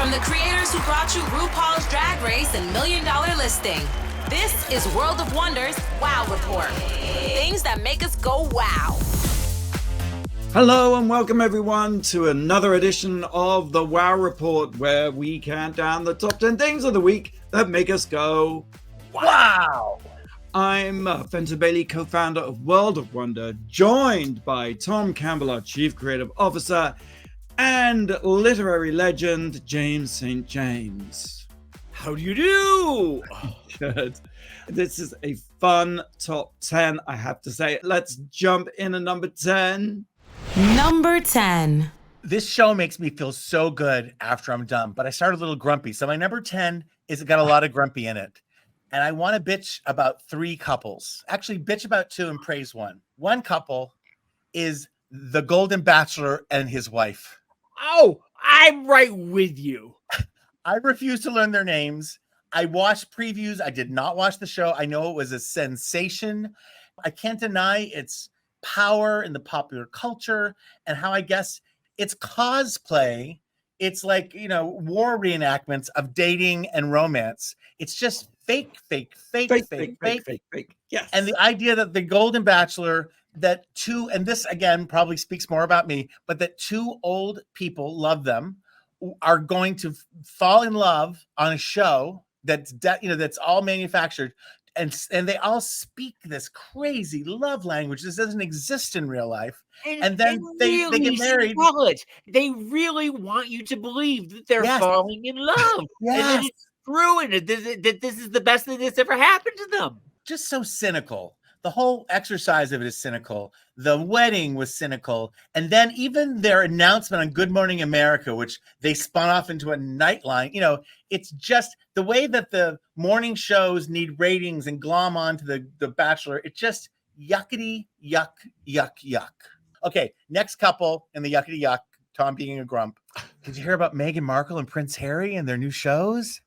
From the creators who brought you RuPaul's Drag Race and $1 Million Listing, this is World of Wonder's Wow Report. Things that make us go wow. Hello and welcome everyone to another edition of the Wow Report, where we count down the top 10 things of the week that make us go wow. I'm Fenton Bailey, co-founder of World of Wonder, joined by Tom Campbell, our Chief Creative Officer, and literary legend James St. James. How do you do? Good. This is a fun top 10, I have to say. Let's jump in at number 10. Number 10. This show makes me feel so good after I'm done, but I start a little grumpy. So my number 10 is got a lot of grumpy in it. And I want to bitch about 3 couples. Actually, bitch about 2 and praise 1. One couple is the Golden Bachelor and his wife. Oh, I'm right with you. I refuse to learn their names. I watched previews. I did not watch the show. I know it was a sensation. I can't deny its power in the popular culture and how I guess it's cosplay. It's like, war reenactments of dating and romance. It's just fake. Yes. And the idea that the Golden Bachelor, that 2, and this again probably speaks more about me, but that 2 old people love them, are going to fall in love on a show that's all manufactured, and they all speak this crazy love language. This doesn't exist in real life. And then they get married. They really want you to believe that they're Yes. falling in love. Yes. And that it's true, and that this is the best thing that's ever happened to them. Just so cynical. The whole exercise of it is cynical. The wedding was cynical. And then even their announcement on Good Morning America, which they spun off into a nightline, it's just the way that the morning shows need ratings and glom onto the Bachelor. It's just yuckity, yuck. Okay, next couple in the yuckity yuck, Tom being a grump. Did you hear about Meghan Markle and Prince Harry and their new shows?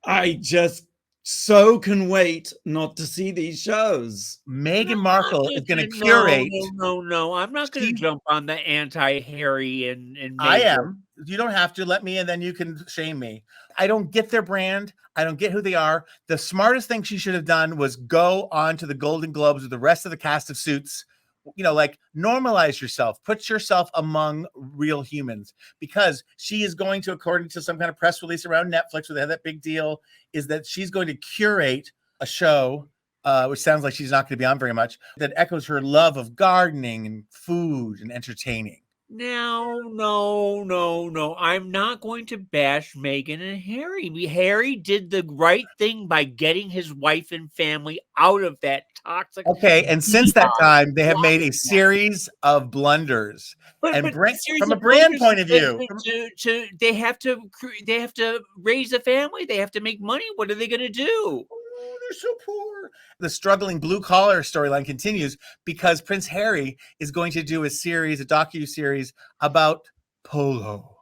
I just so can wait not to see these shows. Meghan Markle is going to curate. No. I'm not going to jump on the anti-Harry and Meghan. I am. You don't have to. Let me, and then you can shame me. I don't get their brand. I don't get who they are. The smartest thing she should have done was go on to the Golden Globes with the rest of the cast of Suits. Normalize yourself, put yourself among real humans, because she is going to, according to some kind of press release around Netflix where they had that big deal, is that she's going to curate a show, which sounds like she's not going to be on very much, that echoes her love of gardening and food and entertaining. No. I'm not going to bash Meghan and Harry. Harry did the right thing by getting his wife and family out of that toxic. Okay, and since that time, they have made a series of blunders. From a brand point of view, they have to raise a family. They have to make money. What are they going to do? They're so poor. The struggling blue collar storyline continues because Prince Harry is going to do a docu-series about polo.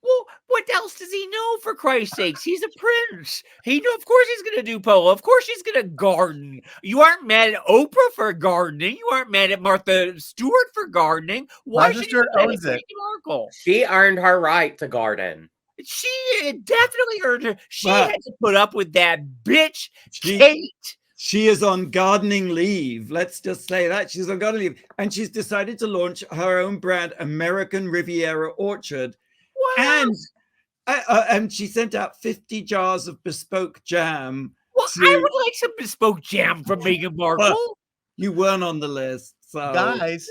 Well, what else does he know, for Christ's sakes? He's a prince. Of course he's going to do polo. Of course he's going to garden. You aren't mad at Oprah for gardening. You aren't mad at Martha Stewart for gardening. Why should you owns it? Markle? She earned her right to garden. She definitely earned her. She had to put up with that bitch, Kate. She is on gardening leave. Let's just say that. She's on gardening leave. And she's decided to launch her own brand, American Riviera Orchard. Wow. And she sent out 50 jars of bespoke jam. Well, I would like some bespoke jam from Meghan Markle. Well, you weren't on the list. So. Guys,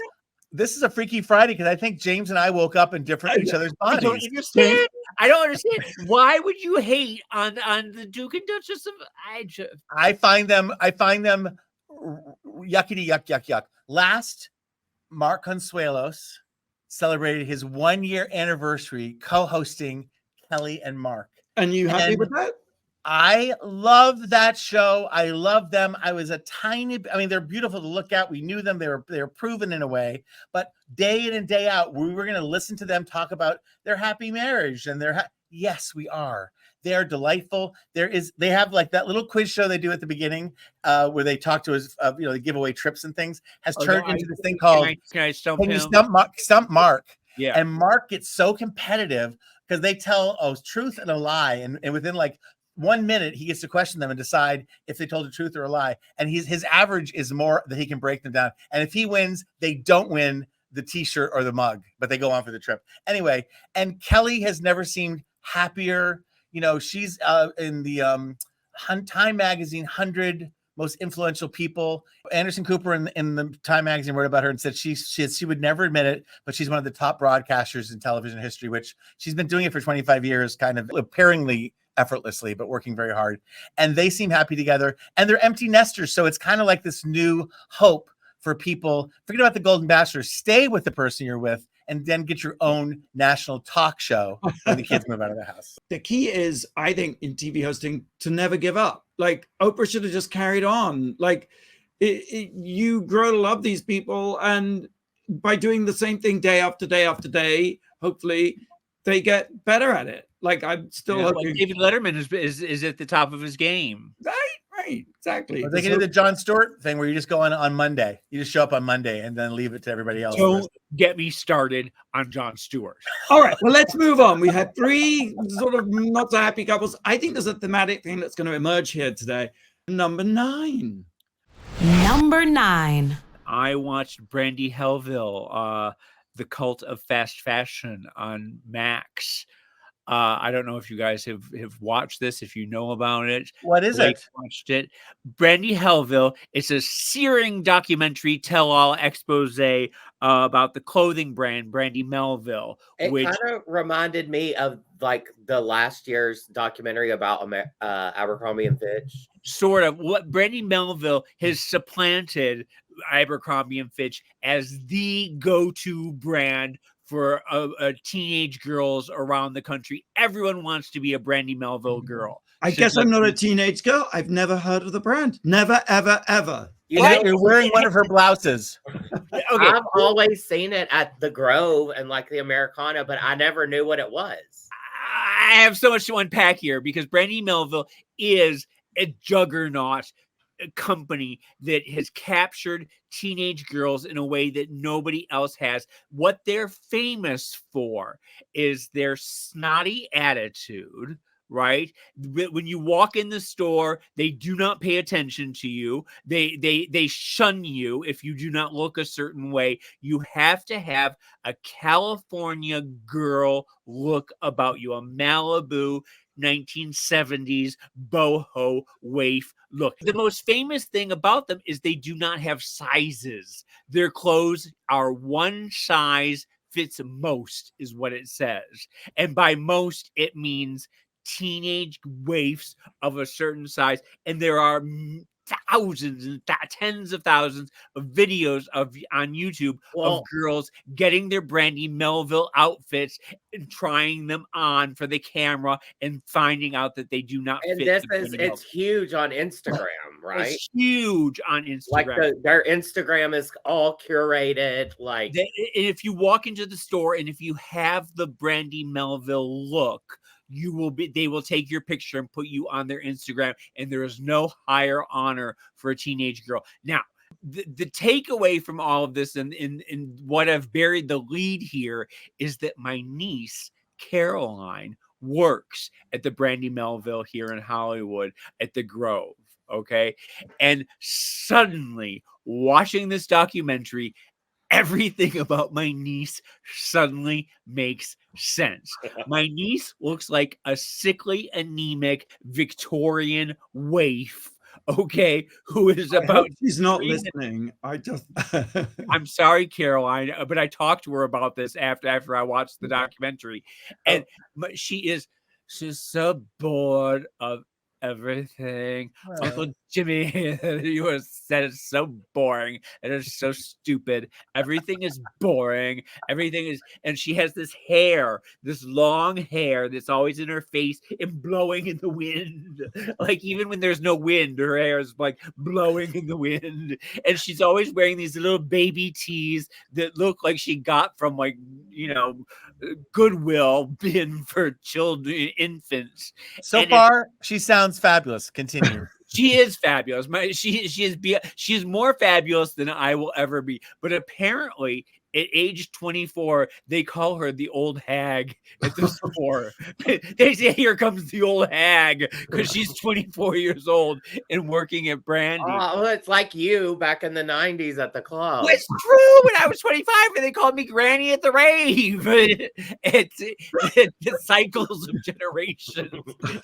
this is a Freaky Friday because I think James and I woke up in different each other's bodies. I don't understand. Why would you hate on the Duke and Duchess of? I find them yuckity yuck. Last, Mark Consuelos celebrated his 1-year anniversary co-hosting Kelly and Mark. And you happy with that? I love that show. I love them. They're beautiful to look at. We knew them. They were proven in a way, but day in and day out, we were going to listen to them talk about their happy marriage and yes, we are. They're delightful. They have like that little quiz show they do at the beginning where they talk to us, they give away trips and things, has turned into this thing called Can I stump Can him? You Stump Mark? Yeah. And Mark gets so competitive because they tell a truth and a lie. And within like 1 minute, he gets to question them and decide if they told the truth or a lie. And his average is more that he can break them down. And if he wins, they don't win the t-shirt or the mug, but they go on for the trip. Anyway, and Kelly has never seemed happier. You know, she's in the Time Magazine 100 most influential people. Anderson Cooper in the Time Magazine wrote about her and said she would never admit it, but she's one of the top broadcasters in television history, which she's been doing it for 25 years, kind of apparently effortlessly, but working very hard. And they seem happy together, and they're empty nesters. So it's kind of like this new hope for people. Forget about the Golden Bachelor. Stay with the person you're with, and then get your own national talk show when the kids move out of the house. The key is, I think, in TV hosting to never give up. Like Oprah should have just carried on. Like you grow to love these people, and by doing the same thing day after day after day, hopefully they get better at it. Like I'm still hoping. Like David Letterman is at the top of his game. Right, exactly. Or they can do the Jon Stewart thing where you just go on Monday. You just show up on Monday and then leave it to everybody else. Don't get me started on Jon Stewart. All right, well, let's move on. We had 3 sort of not so happy couples. I think there's a thematic thing that's going to emerge here today. Number 9. Number 9. I watched Brandy Hellville, The Cult of Fast Fashion on Max. I don't know if you guys have watched this, if you know about it. What is it? Watched it. Brandy Hellville. It's a searing documentary tell-all expose about the clothing brand Brandy Melville. It which kind of reminded me of like the last year's documentary about Abercrombie and Fitch. Sort of. What Brandy Melville has supplanted Abercrombie and Fitch as the go-to brand for teenage girls around the country. Everyone wants to be a Brandy Melville girl. I guess I'm not a teenage girl. I've never heard of the brand. Never, ever, ever. You're wearing one of her blouses. Okay. I've always seen it at the Grove and like the Americana, but I never knew what it was. I have so much to unpack here because Brandy Melville is a juggernaut company that has captured teenage girls in a way that nobody else has. What they're famous for is their snotty attitude, right? When you walk in the store, they do not pay attention to you. They shun you if you do not look a certain way. You have to have a California girl look about you, a Malibu 1970s boho waif look. The most famous thing about them is they do not have sizes. Their clothes are one size fits most, is what it says. And by most, it means teenage waifs of a certain size. And there are thousands and tens of thousands of videos on YouTube of girls getting their Brandy Melville outfits and trying them on for the camera and finding out that they do not and fit. It's huge on Instagram, right? It's huge on Instagram. Like their Instagram is all curated. Like if you walk into the store and if you have the Brandy Melville look, they will take your picture and put you on their Instagram, and there is no higher honor for a teenage girl. Now, the takeaway from all of this and what I've buried the lead here is that my niece, Caroline, works at the Brandy Melville here in Hollywood at the Grove. Okay. And suddenly watching this documentary, everything about my niece suddenly makes sense. My niece looks like a sickly, anemic Victorian waif, okay, who is about... She's not listening. I'm sorry, Caroline, but I talked to her about this after I watched the documentary. And she's so bored of everything. Uncle Jimmy, you said it's so boring. It is so stupid. Everything is boring. Everything is, and she has this hair, this long hair that's always in her face and blowing in the wind. Like even when there's no wind, her hair is like blowing in the wind. And she's always wearing these little baby tees that look like she got from like, Goodwill bin for children, infants. So far, she sounds fabulous. Continue. She is fabulous. She is more fabulous than I will ever be. But apparently, at age 24, they call her the old hag at the store. They say, "Here comes the old hag," because she's 24 years old and working at Brandy. Oh, it's like you back in the 90s at the club. Well, it's true. When I was 25, and they called me Granny at the rave. It's the cycles of generations,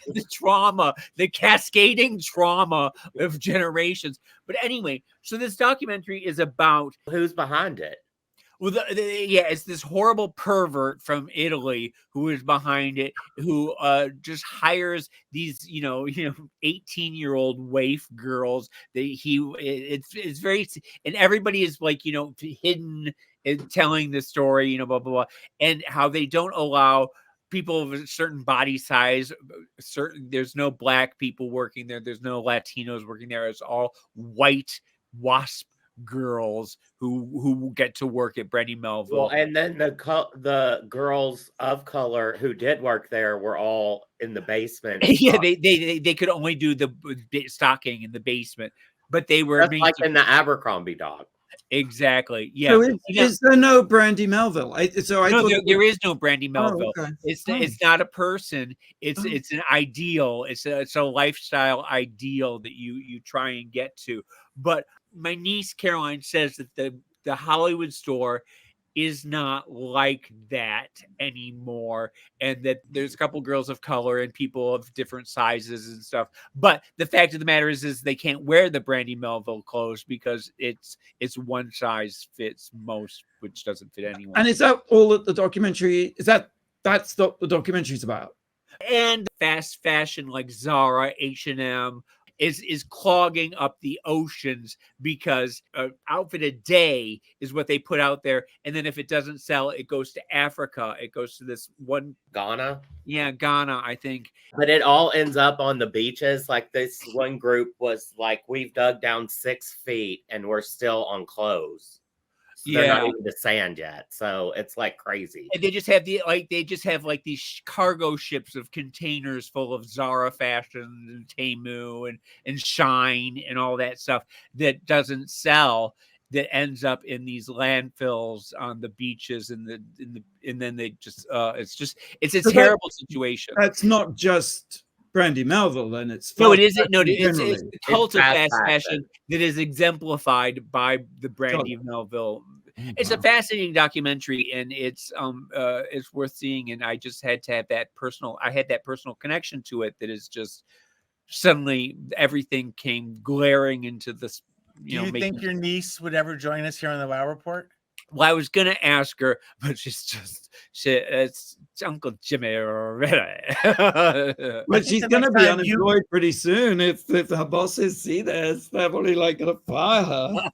the trauma, the cascading trauma of generations. But anyway, so this documentary is about Who's behind it? well, yeah, it's this horrible pervert from Italy who is behind it, who just hires these, 18-year-old waif girls. It's very, and everybody is like, hidden and telling the story, blah blah blah, and how they don't allow people of a certain body size. There's no black people working there. There's no Latinos working there. It's all white WASP girls who get to work at Brandy Melville. Well, and then the girls of color who did work there were all in the basement. Yeah, they could only do the stocking in the basement, but they were just like in the Abercrombie dog. Exactly. Yeah. So is there no Brandy Melville? There is no Brandy Melville. Oh, okay. It's not a person. It's an ideal. It's a lifestyle ideal that you try and get to. But my niece Caroline says that the Hollywood store is not like that anymore, and that there's a couple girls of color and people of different sizes and stuff. But the fact of the matter is they can't wear the Brandy Melville clothes because it's one size fits most, which doesn't fit anyone. And is that all that the documentary is? That's what the documentary's about? And fast fashion like Zara, H&M is clogging up the oceans because an outfit a day is what they put out there, and then if it doesn't sell, it goes to Africa. It goes to this one Ghana. Yeah, Ghana, I think. But it all ends up on the beaches. Like this one group was like, we've dug down 6 feet and we're still on clothes. So they're not even the sand yet. So it's like crazy. And they just have these cargo ships of containers full of Zara fashion and Temu and Shine and all that stuff that doesn't sell, that ends up in these landfills on the beaches and then they just it's a terrible situation. That's not just Brandy Melville, then it's no, it isn't. No, it's the cult of fast fashion that is exemplified by the Brandy Melville. It's a fascinating documentary, and it's worth seeing. And I just had to have that personal connection to it. That is just suddenly everything came glaring into this. Do you think your niece would ever join us here on the Wow Report? Well, I was going to ask her, but it's Uncle Jimmy. But she's going to be unemployed pretty soon if her bosses see this. They're probably like going to fire her.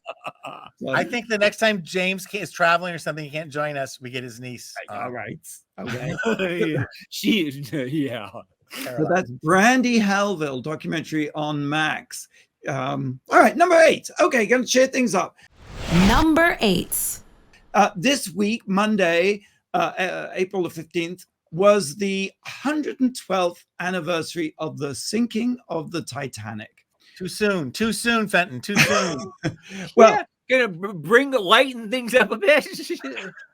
I think the next time James is traveling or something, he can't join us, we get his niece. All right. Okay. Yeah. So that's Brandy Hellville documentary on Max. All right, number 8. Okay, going to share things up. Number 8. This week, Monday, April the 15th, was the 112th anniversary of the sinking of the Titanic. Too soon, Fenton, too soon. Well, gonna lighten things up a bit.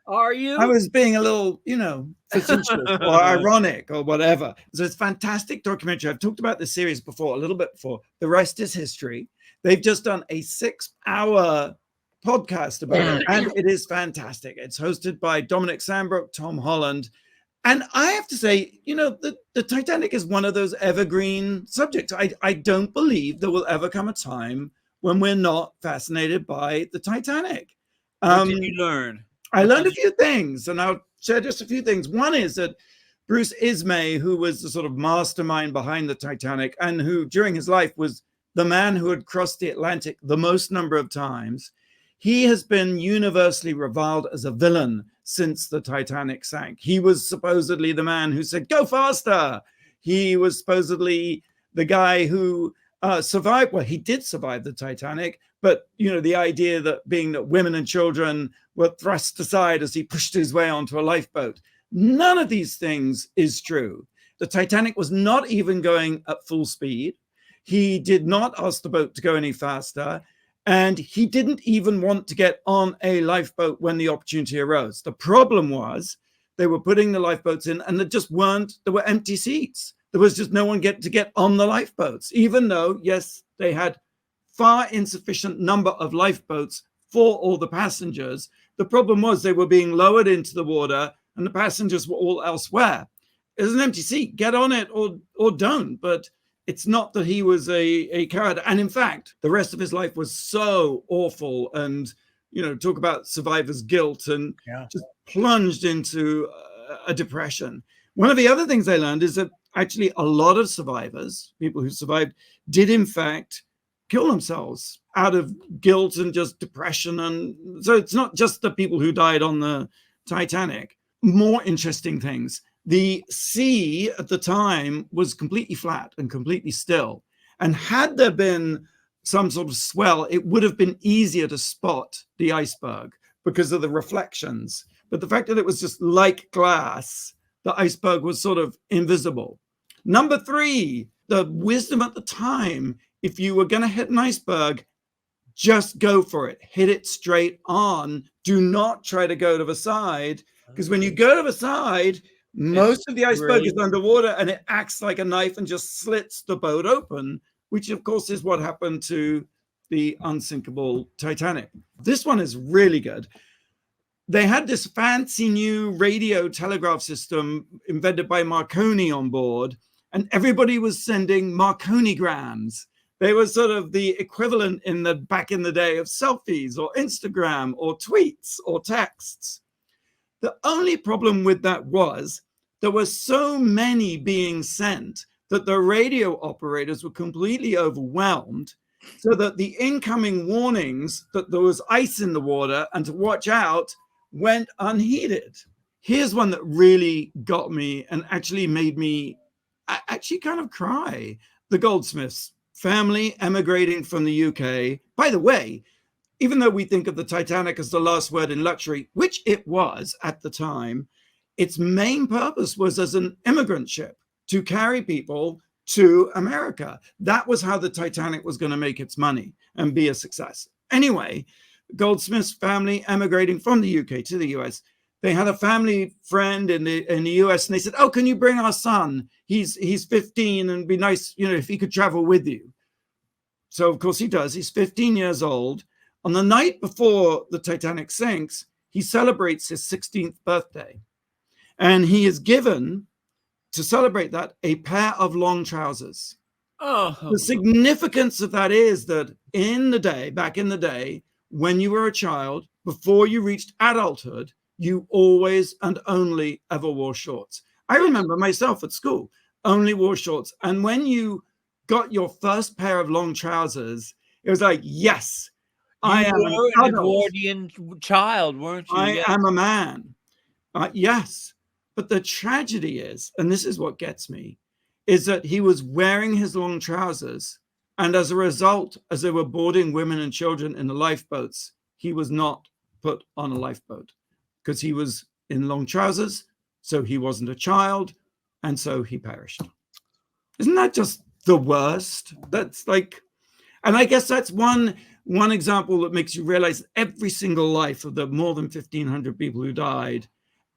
Are you? I was being a little, facetious or ironic or whatever. So it's a fantastic documentary. I've talked about this series before, a little bit before. The rest is history. They've just done a 6-hour podcast about it, and it is fantastic. It's hosted by Dominic Sandbrook, Tom Holland, and I have to say, the Titanic is one of those evergreen subjects. I don't believe there will ever come a time when we're not fascinated by the Titanic. What did you learn? I learned a few things, and I'll share just a few things. One is that Bruce Ismay, who was the sort of mastermind behind the Titanic and who during his life was the man who had crossed the Atlantic the most number of times, he has been universally reviled as a villain since the Titanic sank. He was supposedly the man who said, "Go faster." He was supposedly the guy who survived. Well, he did survive the Titanic, but the idea that women and children were thrust aside as he pushed his way onto a lifeboat. None of these things is true. The Titanic was not even going at full speed. He did not ask the boat to go any faster. And he didn't even want to get on a lifeboat when the opportunity arose. The problem was they were putting the lifeboats in and there were empty seats. There was just no one to get on the lifeboats, even though, yes, they had far insufficient number of lifeboats for all the passengers. The problem was they were being lowered into the water and the passengers were all elsewhere. There's an empty seat, get on it or don't. But it's not that he was a coward. And in fact, the rest of his life was so awful, and, talk about survivor's guilt, and just plunged into a depression. One of the other things I learned is that actually a lot of survivors, people who survived, did in fact kill themselves out of guilt and just depression. And so it's not just the people who died on the Titanic. More interesting things. The sea at the time was completely flat and completely still. And had there been some sort of swell, it would have been easier to spot the iceberg because of the reflections. But the fact that it was just like glass, the iceberg was sort of invisible. Number 3, the wisdom at the time, if you were going to hit an iceberg, just go for it. Hit it straight on. Do not try to go to the side, because when you go to the side, most of the iceberg is underwater and it acts like a knife and just slits the boat open, which of course is what happened to the unsinkable Titanic. This one is really good. They had this fancy new radio telegraph system invented by Marconi on board, and everybody was sending Marconigrams. They were sort of the equivalent back in the day of selfies or Instagram or tweets or texts. The only problem with that was there were so many being sent that the radio operators were completely overwhelmed, so that the incoming warnings that there was ice in the water and to watch out went unheeded. Here's one that really got me and actually made me actually kind of cry. The Goldsmiths family emigrating from the UK. By the way, even though we think of the Titanic as the last word in luxury, which it was at the time, its main purpose was as an immigrant ship to carry people to America. That was how the Titanic was going to make its money and be a success. Anyway, Goldsmith's family emigrating from the UK to the US. They had a family friend in the US, and they said, "Oh, can you bring our son? He's 15 and it'd be nice, if he could travel with you." So of course he does. He's 15 years old. On the night before the Titanic sinks, he celebrates his 16th birthday. And he is given, to celebrate that, a pair of long trousers. Oh. The significance of that is that back in the day, when you were a child, before you reached adulthood, you always and only ever wore shorts. I remember myself at school, only wore shorts. And when you got your first pair of long trousers, it was like, yes, I am an Edwardian child, weren't you? I am a man. Yes. But the tragedy is, and this is what gets me, is that he was wearing his long trousers. And as a result, as they were boarding women and children in the lifeboats, he was not put on a lifeboat because he was in long trousers. So he wasn't a child. And so he perished. Isn't that just the worst? That's like, and I guess that's one example that makes you realize every single life of the more than 1,500 people who died,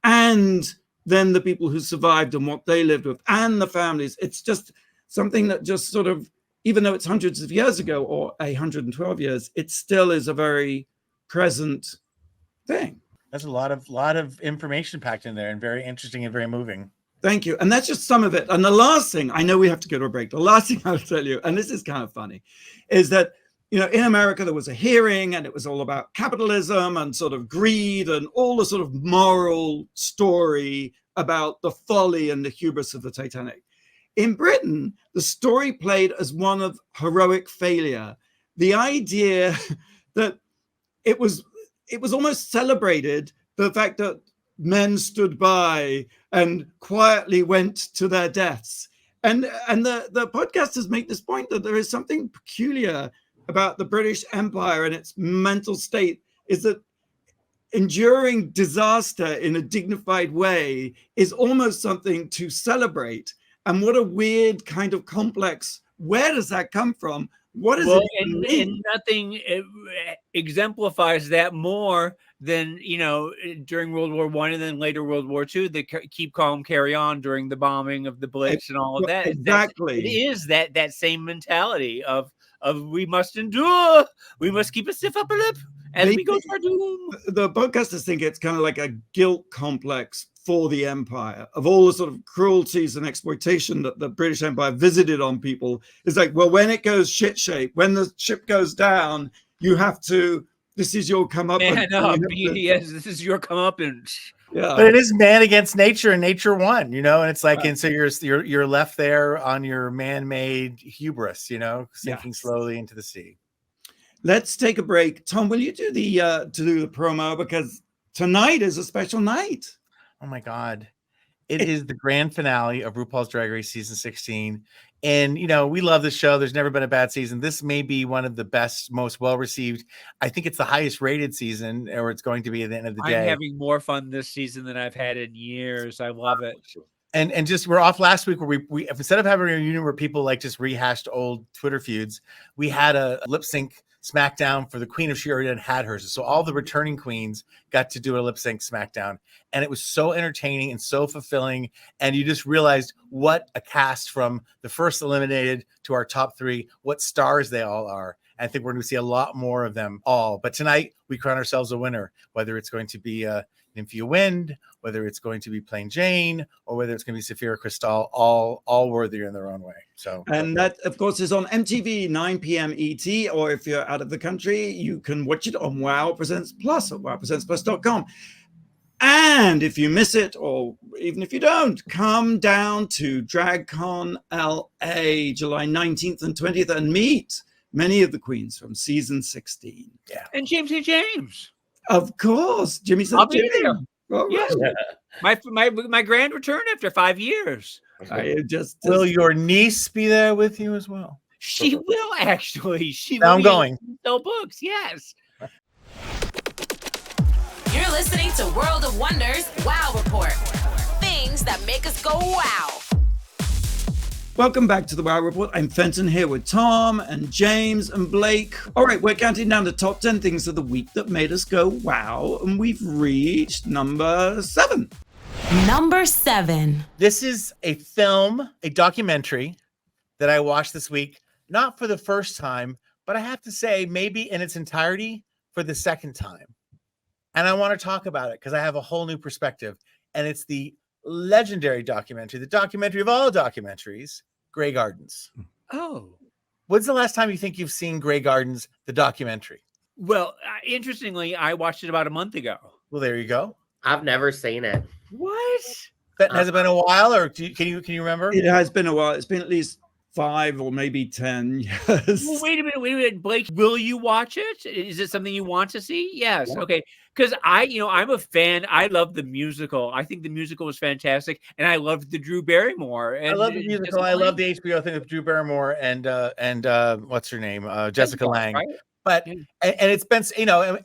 and then the people who survived and what they lived with, and the families. It's just something that just sort of, even though it's hundreds of years ago or 112 years, it still is a very present thing. That's a lot of information packed in there, and very interesting and very moving. Thank you. And that's just some of it. And the last thing, I know we have to go to a break. The last thing I'll tell you, and this is kind of funny, is that, in America, there was a hearing and it was all about capitalism and sort of greed and all the sort of moral story about the folly and the hubris of the Titanic. In Britain, the story played as one of heroic failure. The idea that it was almost celebrated, the fact that men stood by and quietly went to their deaths. And the podcasters make this point that there is something peculiar about the British Empire and its mental state, is that enduring disaster in a dignified way is almost something to celebrate. And what a weird kind of complex, where does that come from? What does Well, it and mean? nothing exemplifies that more than, during World War I and then later World War II, the keep calm, carry on during the bombing of the Blitz and all of that. It Exactly. is that same mentality of we must endure, we must keep a stiff upper lip as we go to our doom. The podcasters think it's kind of like a guilt complex for the empire of all the sort of cruelties and exploitation that the British Empire visited on people. It's like, well, when it goes shit shape, when the ship goes down, you have to, this is your comeuppance. Man up, yes, this is your comeuppance. Yeah. But it is man against nature, and nature won, and it's like, and so you're left there on your man-made hubris, sinking slowly into the sea. Let's take a break. Tom, will you do the promo, because tonight is a special night. Oh my God. It is the grand finale of RuPaul's Drag Race season 16. And, we love this show. There's never been a bad season. This may be one of the best, most well-received. I think it's the highest rated season, or it's going to be at the end of the day. I'm having more fun this season than I've had in years. I love it. And just, we're off last week where we instead of having a reunion where people like just rehashed old Twitter feuds, we had a lip sync SmackDown for the Queen of She already had hers. So all the returning queens got to do a lip sync SmackDown, and it was so entertaining and so fulfilling. And you just realized what a cast from the first eliminated to our top 3, what stars they all are. And I think we're going to see a lot more of them all. But tonight we crown ourselves a winner, whether it's going to be Nymphia Wind, whether it's going to be Plain Jane, or whether it's going to be Saphira Crystal, all worthy in their own way. So, and that, of course, is on MTV 9 p.m. ET, or if you're out of the country, you can watch it on Wow Presents Plus at wowpresentsplus.com. And if you miss it, or even if you don't, come down to DragCon LA, July 19th and 20th, and meet many of the queens from season 16. Yeah, and James A. James. Of course, Jimmy said Jimmy. Yes. My grand return after 5 years. Will your niece be there with you as well? She will, actually. I'm going. No books, yes. You're listening to World of Wonders Wow Report. Things that make us go wow. Welcome back to the Wow Report. I'm Fenton here with Tom and James and Blake. All right, we're counting down the top 10 things of the week that made us go wow, and we've reached number 7. Number 7. This is a film, a documentary that I watched this week, not for the first time, but I have to say maybe in its entirety for the second time. And I want to talk about it because I have a whole new perspective. And it's the legendary documentary, the documentary of all documentaries, Grey Gardens. Oh. When's the last time you think you've seen Grey Gardens, the documentary? Well, interestingly, I watched it about a month ago. Well, there you go. I've never seen it. What? Has it been a while, or can you remember? It has been a while. It's been at least 5 or maybe 10 years. Well, wait a minute, Blake. Will you watch it? Is it something you want to see? Yes. Yeah. Okay. Because I'm a fan. I love the musical. I think the musical was fantastic, and I loved the Drew Barrymore. And I love the musical. I love the HBO thing with Drew Barrymore and what's her name, Jessica Lange. Right? But and it's been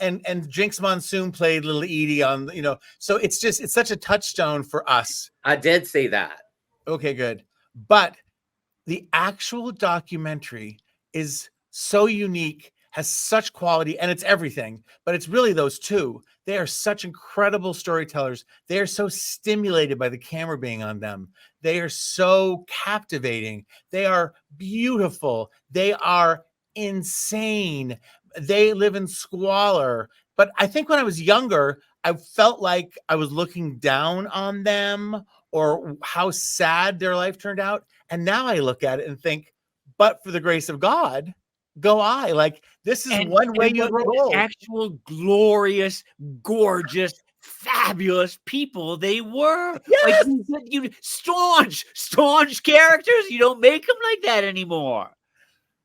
and Jinx Monsoon played little Edie on so it's such a touchstone for us. I did see that. Okay, good. But the actual documentary is so unique, has such quality, and it's everything, but it's really those two. They are such incredible storytellers. They are so stimulated by the camera being on them. They are so captivating. They are beautiful. They are insane. They live in squalor. But I think when I was younger, I felt like I was looking down on them or how sad their life turned out. And now I look at it and think, but for the grace of God, go I. Like, this is one way you roll. Actual glorious, gorgeous, fabulous people they were. Yes! Like, you staunch characters. You don't make them like that anymore.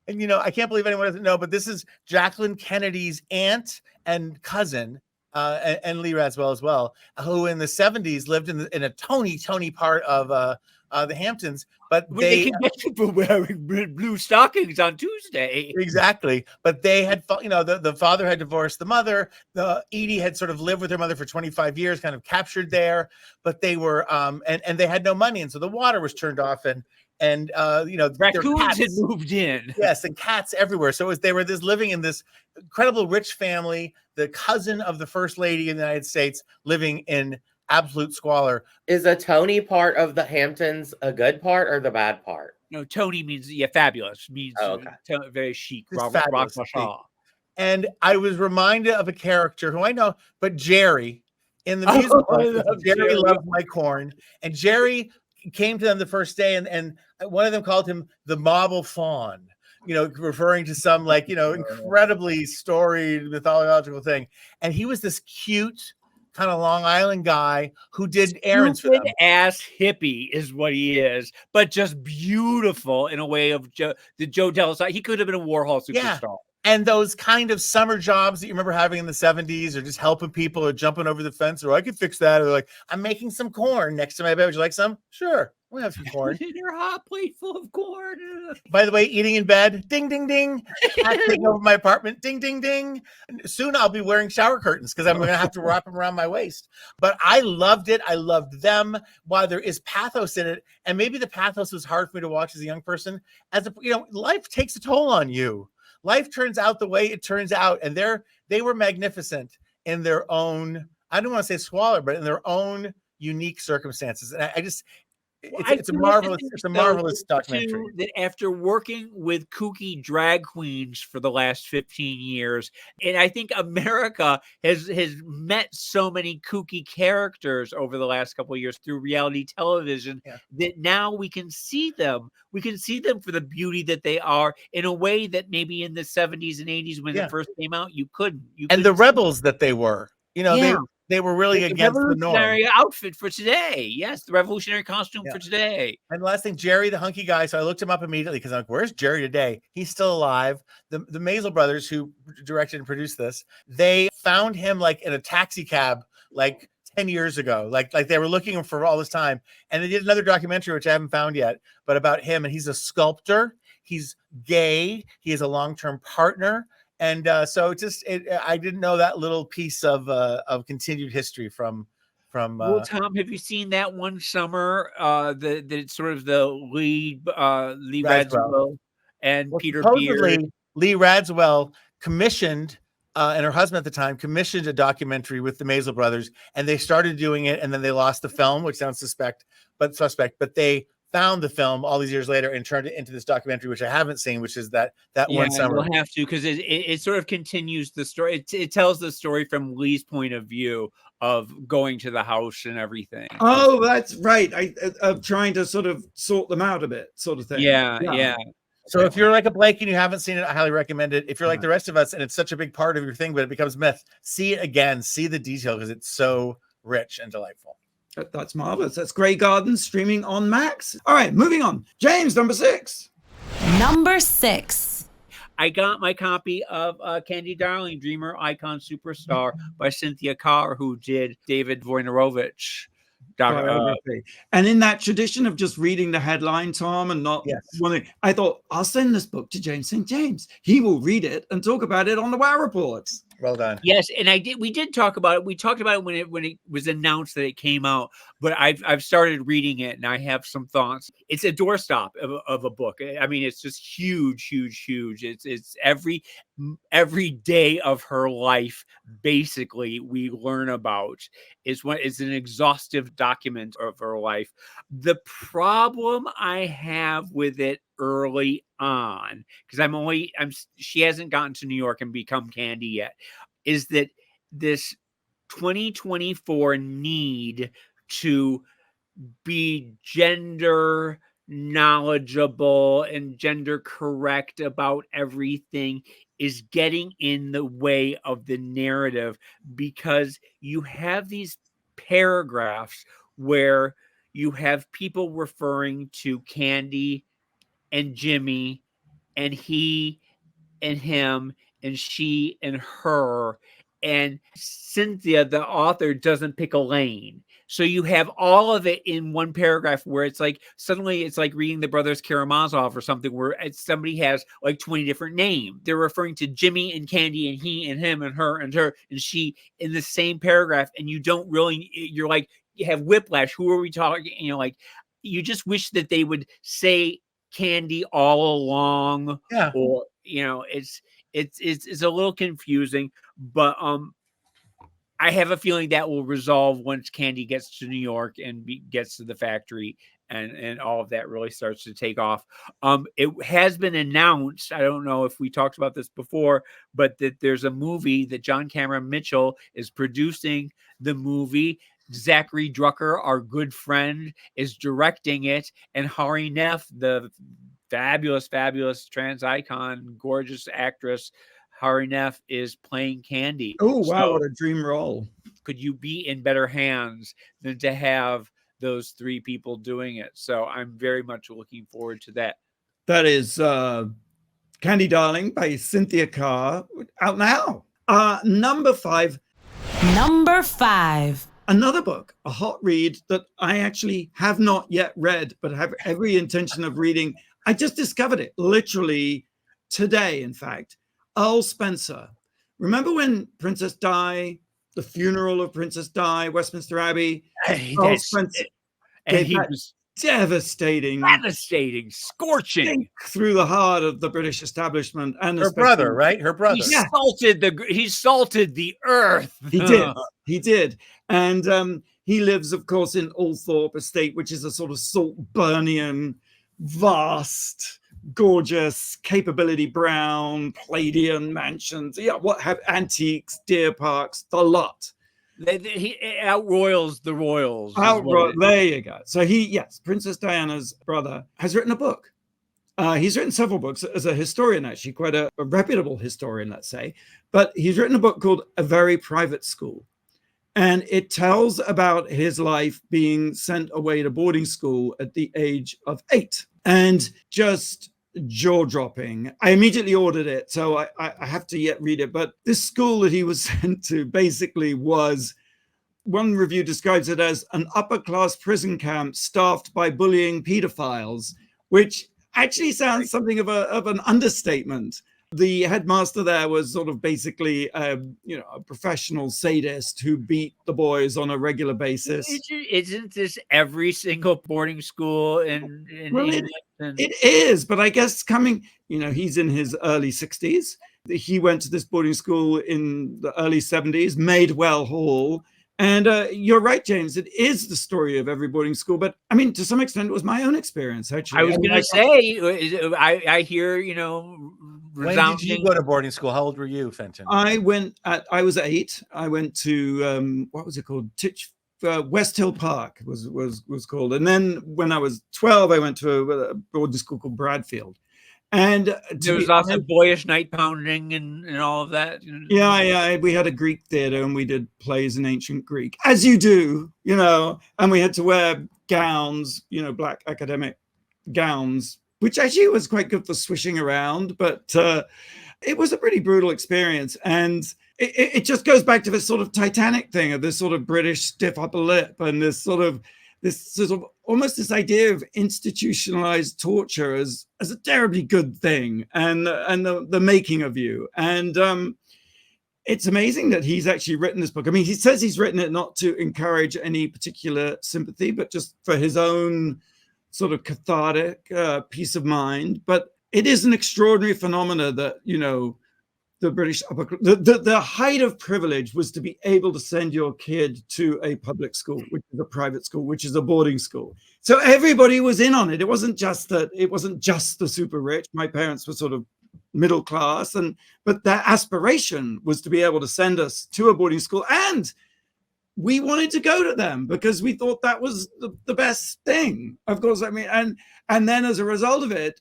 And, I can't believe anyone doesn't know, but this is Jacqueline Kennedy's aunt and cousin, and Lee Raswell as well, who in the 70s lived in a Tony part of the Hamptons, but They can get you for wearing blue stockings on Tuesday. Exactly. But they had, the father had divorced the mother. Edie had sort of lived with her mother for 25 years, kind of captured there, but they were, and they had no money. And so the water was turned off and raccoons had moved in. Yes. And cats everywhere. So they were living in this incredible rich family, the cousin of the first lady in the United States, living in absolute squalor. Is a Tony part of the Hamptons a good part or the bad part? No, Tony means fabulous. Means very chic. Fabulous. And I was reminded of a character who I know, but Jerry in the musical. Jerry loved my corn, and Jerry came to them the first day, and one of them called him the marble fawn. Referring to some incredibly storied mythological thing, and he was this cute, kind of Long Island guy who did errands for them. Ass hippie is what he is, but just beautiful in a way of the Joe Dallas. He could have been a Warhol superstar. Yeah. And those kind of summer jobs that you remember having in the 70s, or just helping people, or jumping over the fence, or I could fix that. Or like, I'm making some corn next to my bed. Would you like some? Sure. We'll have some corn. Your hot plate full of corn. By the way, eating in bed. Ding, ding, ding. Taking over my apartment. Ding, ding, ding. Soon I'll be wearing shower curtains because I'm going to have to wrap them around my waist. But I loved it. I loved them. While there is pathos in it, and maybe the pathos was hard for me to watch as a young person. Life takes a toll on you. Life turns out the way it turns out, and they were magnificent in their own, I don't want to say squalor, but in their own unique circumstances. And it's a marvelous documentary. That after working with kooky drag queens for the last 15 years, and I think America has met so many kooky characters over the last couple of years through reality television, that now we can see them. We can see them for the beauty that they are in a way that maybe in the 70s and 80s when they first came out, you couldn't. And the rebels that they were, they were really against the norm. Revolutionary outfit for today. Yes, the revolutionary costume for today. And the last thing, Jerry, the hunky guy. So I looked him up immediately because I'm like, where's Jerry today? He's still alive. The Maisel brothers, who directed and produced this, they found him in a taxi cab 10 years ago. Like they were looking for all this time. And they did another documentary, which I haven't found yet, but about him. And he's a sculptor. He's gay. He is a long-term partner. And so I didn't know that little piece of continued history from. Well, Tom, have you seen that one summer? It's sort of the Lee Radziwill and Peter Beard. Lee Radziwill commissioned, and her husband at the time commissioned a documentary with the Maisel brothers, and they started doing it, and then they lost the film, which sounds suspect. But they found the film all these years later and turned it into this documentary, which I haven't seen, which is that one summer. We'll have to, because it sort of continues the story. It tells the story from Lee's point of view of going to the house and everything. Oh, that's right. I'm trying to sort of sort them out a bit, sort of thing. Yeah. So if you're like a Blake and you haven't seen it, I highly recommend it. If you're like the rest of us and it's such a big part of your thing, but it becomes myth, see it again, see the detail, because it's so rich and delightful. That's marvelous. That's Grey Garden streaming on Max. All right, moving on. James, number 6. Number 6. I got my copy of Candy Darling, Dreamer, Icon, Superstar by Cynthia Carr, who did David Wojnarowicz. And in that tradition of just reading the headline, Tom, and not wanting, I thought, I'll send this book to James St. James. He will read it and talk about it on the Wow Reports. Well done. Yes, and we did talk about it. We talked about it when it was announced that it came out, but I've started reading it and I have some thoughts. It's a doorstop of a book. I mean, it's just huge. It's every day of her life, basically, we learn about is an exhaustive document of her life. The problem I have with it early on, because she hasn't gotten to New York and become Candy yet, is that this 2024 need to be gender knowledgeable and gender correct about everything is getting in the way of the narrative, because you have these paragraphs where you have people referring to Candy and Jimmy and he and him and she and her, and Cynthia, the author, doesn't pick a lane. So you have all of it in one paragraph where it's like suddenly it's like reading the Brothers Karamazov or something where somebody has like 20 different names. They're referring to Jimmy and Candy and he and him and her and she in the same paragraph. And you don't really, you're like, you have whiplash. Who are we talking? You know, like you just wish that they would say Candy all along. Yeah. Or, you know, it's a little confusing, but I have a feeling that will resolve once Candy gets to New York and gets to the factory, and all of that really starts to take off. It has been announced, I don't know if we talked about this before, but that there's a movie that John Cameron Mitchell is producing the movie. Zachary Drucker, our good friend, is directing it, and Hari Neff, the fabulous trans icon, gorgeous actress, Hari Neff, is playing Candy. Oh, wow, what a dream role. Could you be in better hands than to have those three people doing it? So I'm very much looking forward to that. That is Candy Darling by Cynthia Carr, out now. Number 5. Another book, a hot read that I actually have not yet read, but have every intention of reading. I just discovered it literally today, in fact. Earl Spencer. Remember when Princess Di, the funeral of Princess Di, Westminster Abbey? Earl Spencer. And he was devastating, scorching through the heart of the British establishment. And her brother, right? Her brother. He salted the earth. He did. And he lives, of course, in Althorpe Estate, which is a sort of Saltburnian, vast, gorgeous, capability brown, Palladian mansions. Yeah, what have antiques, deer parks, the lot. He outroyals the royals. There you go. So Princess Diana's brother has written a book. He's written several books as a historian, actually, quite a reputable historian, let's say. But he's written a book called A Very Private School. And it tells about his life being sent away to boarding school at the age of 8. And just jaw-dropping. I immediately ordered it, so I have to yet read it. But this school that he was sent to basically was, one review describes it as an upper-class prison camp staffed by bullying pedophiles, which actually sounds something of an understatement. The headmaster there was sort of basically, a professional sadist who beat the boys on a regular basis. Isn't this every single boarding school in England? It is, but I guess he's in his early 60s. He went to this boarding school in the early 70s, Maidwell Hall. And you're right, James, it is the story of every boarding school. But I mean, to some extent, it was my own experience, actually. I was going to say, I hear, When did you go to boarding school? How old were you, Fenton? I was 8. I went to, what was it called? West Hill Park was called. And then when I was 12, I went to a boarding school called Bradfield. And there was also boyish night pounding and all of that. Yeah. We had a Greek theater and we did plays in ancient Greek, as you do, and we had to wear gowns, black academic gowns, which actually was quite good for swishing around. But it was a pretty brutal experience. And it just goes back to this sort of Titanic thing of this sort of British stiff upper lip and this sort of almost this idea of institutionalized torture as a terribly good thing and the making of you. And it's amazing that he's actually written this book. I mean, he says he's written it not to encourage any particular sympathy, but just for his own sort of cathartic peace of mind. But it is an extraordinary phenomena that, the British the height of privilege was to be able to send your kid to a public school, which is a private school, which is a boarding school. So everybody was in on it. It wasn't just the super rich. My parents were sort of middle class, but their aspiration was to be able to send us to a boarding school, and we wanted to go to them because we thought that was the best thing. Of course, I mean, and then as a result of it,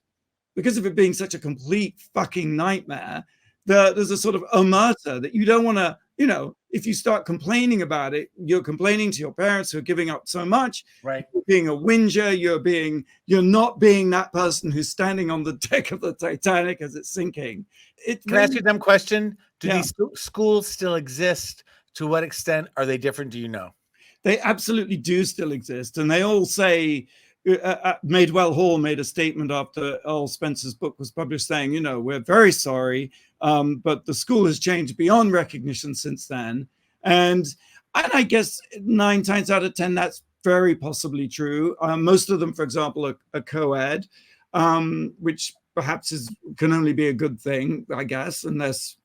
because of it being such a complete fucking nightmare, there's a sort of omerta that you don't want to, if you start complaining about it, you're complaining to your parents who are giving up so much. Right. You're being a whinger. You're not being that person who's standing on the deck of the Titanic as it's sinking. Can I ask you a dumb question? Do these schools still exist? To what extent are they different? Do you know? they absolutely do still exist. And they all say, Madewell Hall made a statement after Earl Spencer's book was published saying, you know, we're very sorry, but the school has changed beyond recognition since then. And I guess 9 times out of 10, that's very possibly true. Most of them, for example, are co-ed, which perhaps can only be a good thing, I guess, unless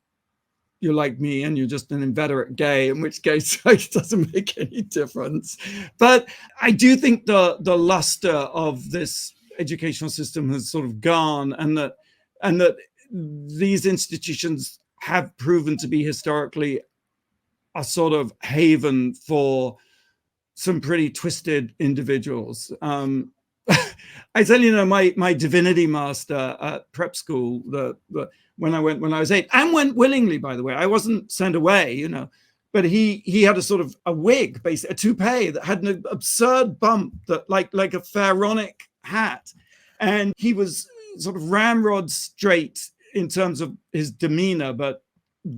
you're like me and you're just an inveterate gay, in which case it doesn't make any difference. But I do think the luster of this educational system has sort of gone, and that these institutions have proven to be historically a sort of haven for some pretty twisted individuals. I tell you, my divinity master at prep school, when I was 8, and went willingly, by the way, I wasn't sent away, you know, but he had a sort of a wig, basically a toupee that had an absurd bump that like a pharaonic hat, and he was sort of ramrod straight in terms of his demeanor, but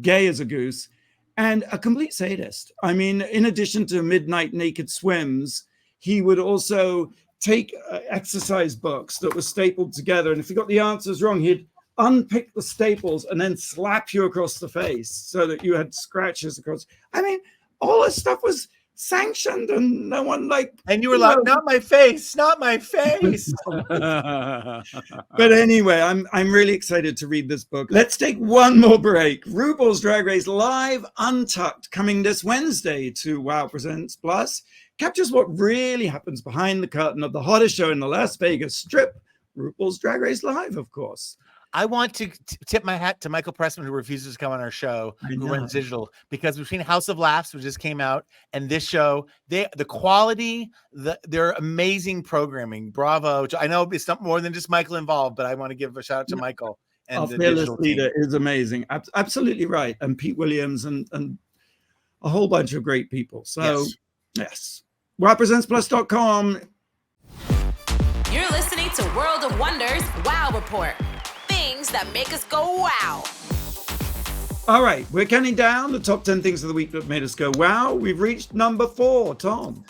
gay as a goose, and a complete sadist. I mean, in addition to midnight naked swims, he would also take exercise books that were stapled together, and if you got the answers wrong, he'd unpick the staples and then slap you across the face so that you had scratches across. I mean, all this stuff was sanctioned, and no one and you were like, not my face, not my face. But anyway, I'm really excited to read this book. Let's take one more break. RuPaul's Drag Race Live Untucked, coming this Wednesday to Wow Presents Plus, captures what really happens behind the curtain of the hottest show in the Las Vegas Strip, RuPaul's Drag Race Live, of course. I want to tip my hat to Michael Pressman, who refuses to come on our show, who runs digital, because between House of Laughs, which just came out, and this show, the quality, their amazing programming. Bravo. I know it's not more than just Michael involved, but I want to give a shout out to Michael. And our fearless leader is amazing. Absolutely right. And Pete Williams and a whole bunch of great people. So, yes. WowPresentsPlus.com. You're listening to World of Wonders Wow Report. Things that make us go wow. All right, we're counting down the top 10 things of the week that made us go wow. We've reached number 4, Tom.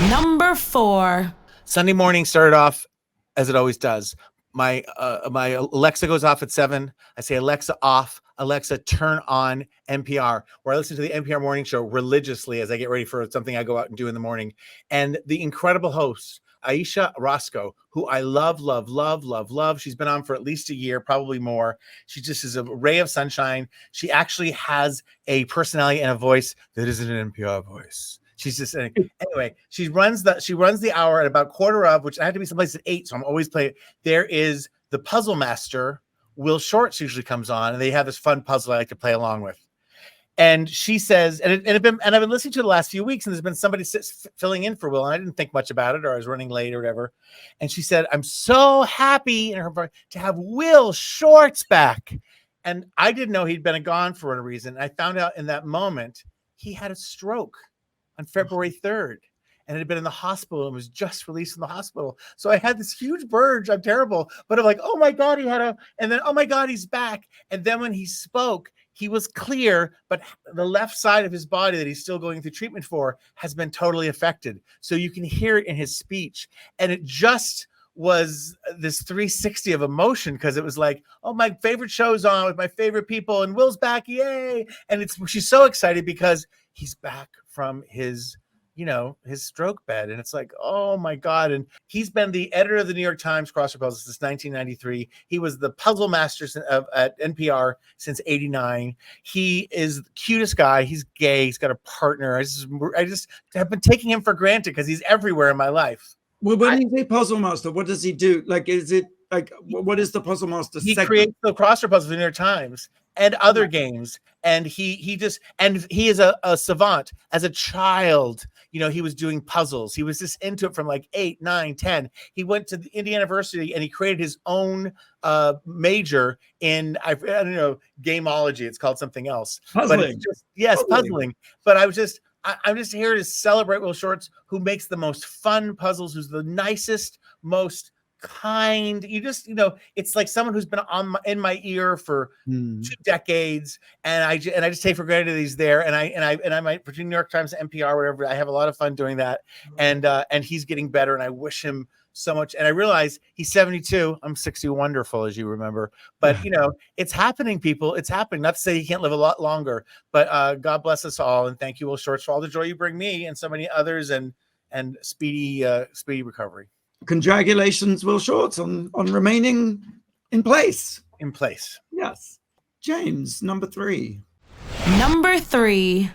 Number 4. Sunday morning started off as it always does. My Alexa goes off at 7. I say, Alexa, off. Alexa, turn on NPR, where I listen to the NPR morning show religiously as I get ready for something I go out and do in the morning. And the incredible host, Aisha Roscoe, who I love. She's been on for at least a year, probably more. She just is a ray of sunshine. She actually has a personality and a voice that isn't an NPR voice. She's just anyway. She runs the hour at about 1:15, which I had to be someplace at 8, so I'm always playing. There is the puzzle master. Will Shortz usually comes on, and they have this fun puzzle I like to play along with. And she says, and I've been listening to it the last few weeks, and there's been somebody filling in for Will, and I didn't think much about it, or I was running late or whatever. And she said, I'm so happy in her voice to have Will Shortz back. And I didn't know he'd been gone for a reason. I found out in that moment he had a stroke on February 3rd. And had been in the hospital and was just released from the hospital. So I had this huge burge. I'm terrible. But I'm like, oh my God, and then, oh my God, he's back. And then when he spoke, he was clear, but the left side of his body that he's still going through treatment for has been totally affected. So you can hear it in his speech. And it just was this 360 of emotion, because it was like, oh, my favorite show's on with my favorite people and Will's back. Yay. And she's so excited because he's back from his stroke bed. And it's like, oh my God. And he's been the editor of the New York Times crossword puzzles since 1993. He was the puzzle master at NPR since 89. He is the cutest guy. He's gay. He's got a partner. I just have been taking him for granted because he's everywhere in my life. Well, when you say puzzle master, what does he do? Like, is it like, what is the puzzle master? He creates the crossword puzzles in the New York Times and other games. And he is a savant. As a child, he was doing puzzles. He was just into it from like 8, 9, 10. He went to the Indiana University and he created his own major in, I don't know, gameology. It's called something else. Puzzling. But it's just, puzzling. But I'm just here to celebrate Will Shortz, who makes the most fun puzzles, who's the nicest, most kind. You just, it's like someone who's been in my ear for 2 decades, and I just take for granted that he's there. And I might, for New York Times, NPR, whatever. I have a lot of fun doing that, and he's getting better, and I wish him so much. And I realize he's 72. I'm 60, wonderful, as you remember. But it's happening, people. It's happening. Not to say he can't live a lot longer, but God bless us all, and thank you, Will Shortz, for all the joy you bring me and so many others, and speedy recovery. Congratulations, Will Shortz, on remaining in place. In place. Yes. James, number 3. Number 3.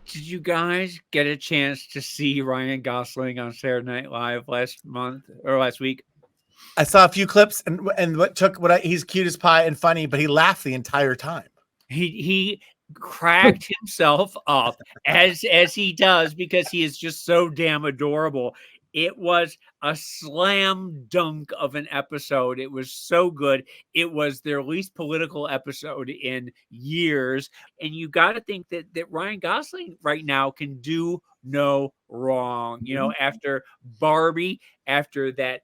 Did you guys get a chance to see Ryan Gosling on Saturday Night Live last week? I saw a few clips, and he's cute as pie and funny, but he laughed the entire time. He cracked himself up as he does, because he is just so damn adorable. It was a slam dunk of an episode. It was so good. It was their least political episode in years. And you got to think that Ryan Gosling right now can do no wrong. After Barbie, after that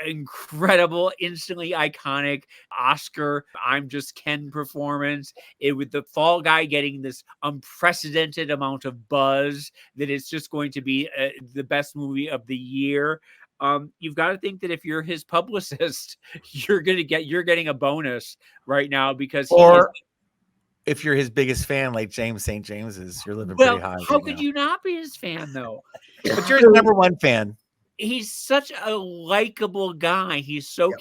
incredible, instantly iconic Oscar I'm Just Ken performance, with the Fall Guy getting this unprecedented amount of buzz that it's just going to be the best movie of the year. You've got to think that if you're his publicist, you're getting a bonus right now, because if you're his biggest fan, like James St. James is, you're living pretty high. How could you not be his fan, though? But you're his number 1 fan. He's such a likable guy. He's so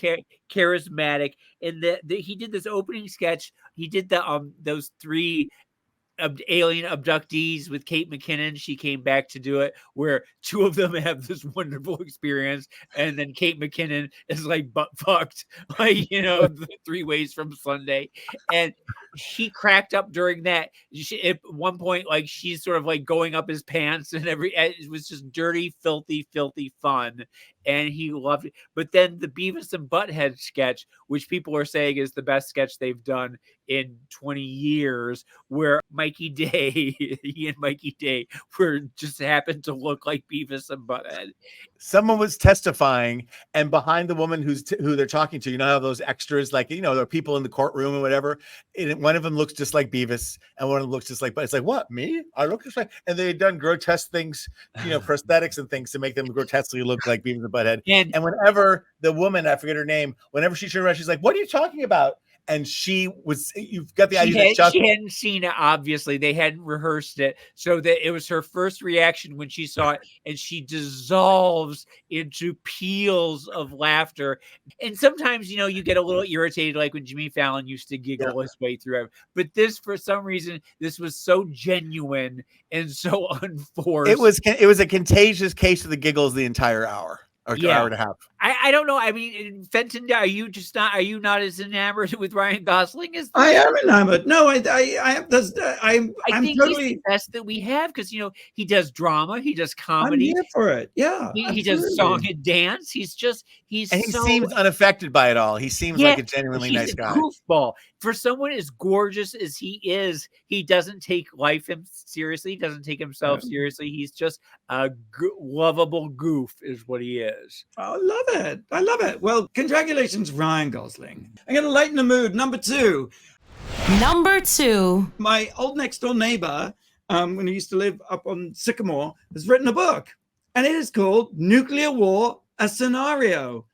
charismatic. And he did this opening sketch. He did those 3 alien abductees with Kate McKinnon. She came back to do it, where 2 of them have this wonderful experience, and then Kate McKinnon is like butt fucked, like the 3 ways from Sunday. And he cracked up during that. At one point, like, she's sort of like going up his pants, and it was just dirty, filthy fun, and he loved it. But then the Beavis and Butthead sketch, which people are saying is the best sketch they've done in 20 years, where he and Mikey Day just happened to look like Beavis and Butthead. Someone was testifying, and behind the woman who they're talking to, how those extras, like, there are people in the courtroom or whatever, and one of them looks just like Beavis, and one of them looks just like, but it's like, what, me? I look just like, and they had done grotesque things, prosthetics and things to make them grotesquely look like Beavis and Butthead. And whenever the woman, I forget her name, whenever she turned around, she's like, what are you talking about? And you've got the idea that she hadn't seen it, obviously. They hadn't rehearsed it. So that it was her first reaction when she saw it, and she dissolves into peals of laughter. And sometimes, you get a little irritated, like when Jimmy Fallon used to giggle his way through it. But this, for some reason, this was so genuine and so unforced. It was a contagious case of the giggles the entire hour. Hour and a half. I don't know. I mean, Fenton, are you not as enamored with Ryan Gosling as I am enamored? No, I think totally he's the best that we have, because he does drama, he does comedy. I'm here for it. Yeah, he does song and dance. He seems unaffected by it all. He seems like a genuinely nice guy. Goofball. For someone as gorgeous as he is, he doesn't take life seriously. He doesn't take himself seriously. He's just a lovable goof, is what he is. I love it. Well, congratulations, Ryan Gosling. I'm going to lighten the mood. Number 2. My old next door neighbor, when he used to live up on Sycamore, has written a book, and it is called Nuclear War, a Scenario.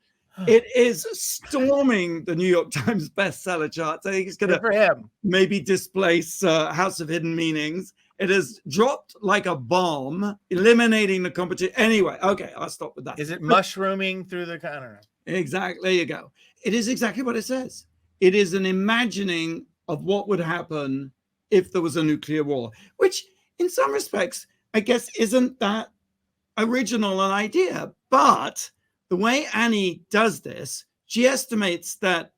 It is storming the New York Times bestseller charts. I think it's going to maybe displace House of Hidden Meanings. It has dropped like a bomb, eliminating the competition. Anyway, okay, I'll stop with that. Is it mushrooming through the corner? Exactly. There you go. It is exactly what it says. It is an imagining of what would happen if there was a nuclear war, which in some respects, I guess, isn't that original an idea. But the way Annie does this, she estimates that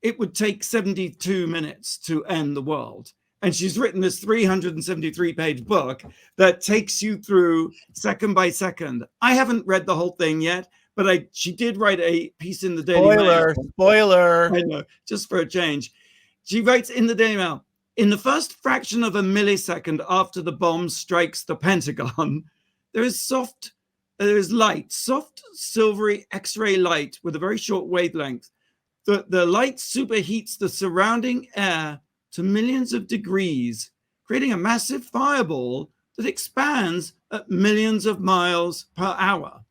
it would take 72 minutes to end the world. And she's written this 373-page book that takes you through second by second. I haven't read the whole thing yet, but she did write a piece in the Daily Mail. Spoiler. I know, just for a change. She writes in the Daily Mail, in the first fraction of a millisecond after the bomb strikes the Pentagon, there is soft there is light, soft, silvery X-ray light with a very short wavelength. The light superheats the surrounding air to millions of degrees, creating a massive fireball that expands at millions of miles per hour.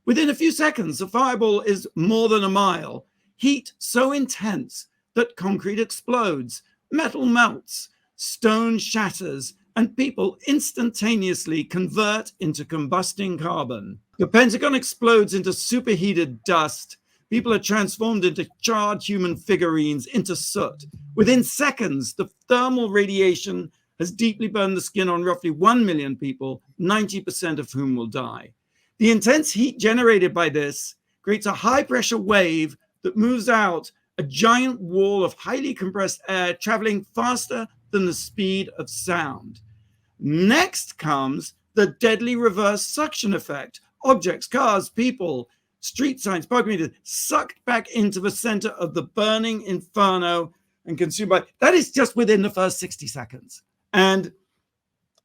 Within a few seconds, the fireball is more than a mile. Heat so intense that concrete explodes, metal melts, stone shatters, and people instantaneously convert into combusting carbon. The Pentagon explodes into superheated dust. People are transformed into charred human figurines, into soot. Within seconds, the thermal radiation has deeply burned the skin on roughly 1 million people, 90% of whom will die. The intense heat generated by this creates a high-pressure wave that moves out a giant wall of highly compressed air traveling faster than the speed of sound. Next comes the deadly reverse suction effect. Objects, cars, people, street signs, parking meters sucked back into the center of the burning inferno and consumed by. That is just within the first 60 seconds. And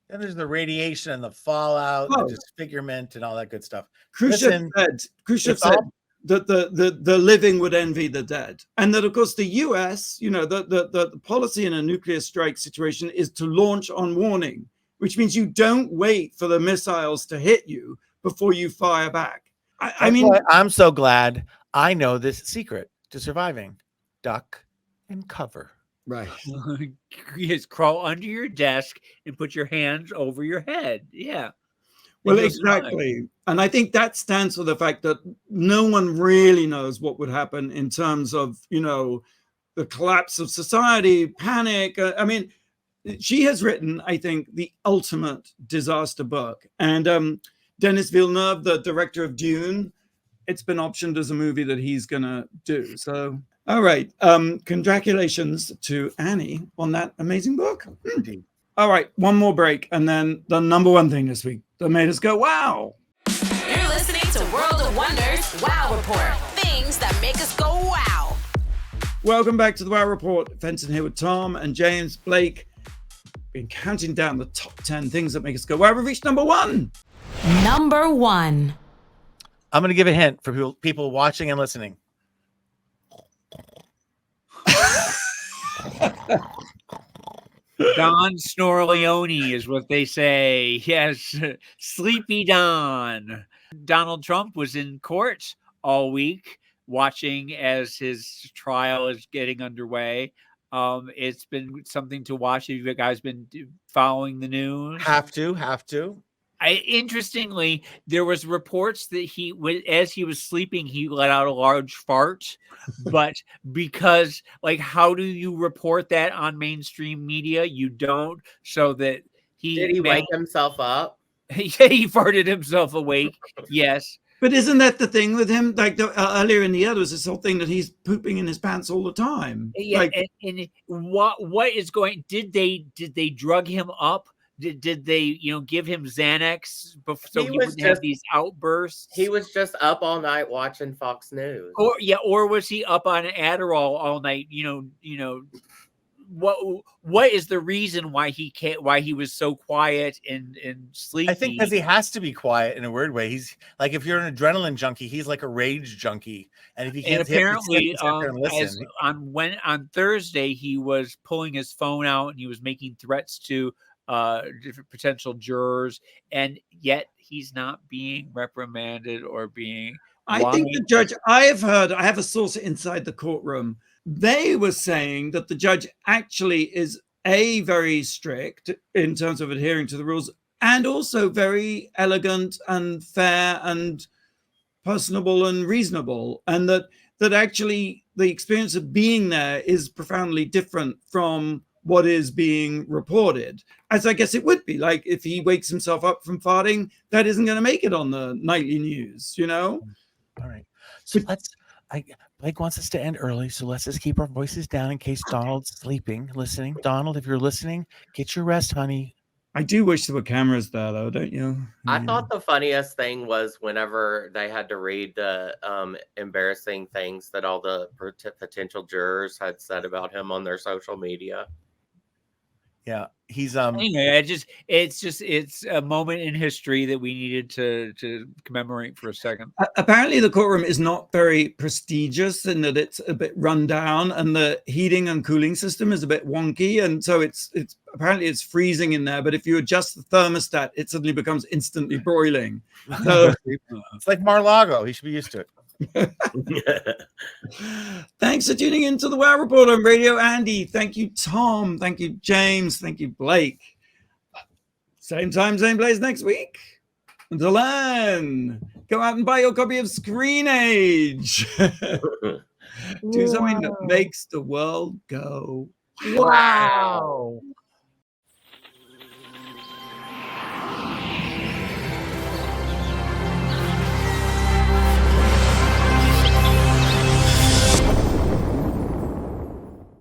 then there's the radiation and the fallout, the disfigurement, and all that good stuff. Khrushchev said that the living would envy the dead, and that of course the US, the policy in a nuclear strike situation is to launch on warning, which means you don't wait for the missiles to hit you before you fire back. I mean, I'm so glad I know this secret to surviving: duck and cover. Right. Just crawl under your desk and put your hands over your head. Yeah. Well, exactly. And I think that stands for the fact that no one really knows what would happen in terms of, the collapse of society, panic. I mean, she has written, I think, the ultimate disaster book. And Denis Villeneuve, the director of Dune, it's been optioned as a movie that he's going to do. So, all right. Congratulations to Annie on that amazing book. All right. One more break. And then the number one thing this week that made us go, wow. You're listening to World of Wonders Wow Report. Things that make us go wow. Welcome back to the Wow Report. Fenton here with Tom and James. Blake. Been counting down the top 10 things that make us go wow. We've reached number one. Number one. I'm going to give a hint for people watching and listening. Don Snorleone is what they say. Yes, Sleepy Don. Donald Trump was in court all week watching as his trial is getting underway. It's been something to watch. Have you guys been following the news? Have to. Interestingly, there was reports that as he was sleeping, he let out a large fart. But because, how do you report that on mainstream media? You don't. So that did he wake himself up? Yeah, he farted himself awake. Yes. But isn't that the thing with him? Earlier in the year, there was this whole thing that he's pooping in his pants all the time. Yeah. And what is going? Did they drug him up? Did they, give him Xanax so he wouldn't have these outbursts? He was just up all night watching Fox News. Or was he up on Adderall all night? What is the reason why he was so quiet and sleepy? I think because he has to be quiet in a weird way. He's like, if you're an adrenaline junkie, he's like a rage junkie. And if he can't, apparently, on Thursday, he was pulling his phone out and he was making threats to different potential jurors, and yet he's not being reprimanded or being. I think the judge, I have a source inside the courtroom. They were saying that the judge actually is very strict in terms of adhering to the rules, and also very elegant and fair and personable and reasonable, and that actually the experience of being there is profoundly different from what is being reported, as I guess it would be. Like if he wakes himself up from farting, that isn't going to make it on the nightly news, All right. So Blake wants us to end early, so let's just keep our voices down in case Donald's sleeping, listening. Donald, if you're listening, get your rest, honey. I do wish there were cameras there, though, don't you? I thought the funniest thing was whenever they had to read the embarrassing things that all the potential jurors had said about him on their social media. Yeah, he's Anyway, it's a moment in history that we needed to commemorate for a second. Apparently, the courtroom is not very prestigious in that it's a bit run down, and the heating and cooling system is a bit wonky, and so it's apparently it's freezing in there. But if you adjust the thermostat, it suddenly becomes instantly broiling. So it's like Mar-a-Lago. He should be used to it. Thanks for tuning in to the Wow Report on Radio Andy. Thank you, Tom. Thank you, James. Thank you, Blake. Same time, same place next week. Until then, go out and buy your copy of Screen Age. Do something that makes the world go Wow.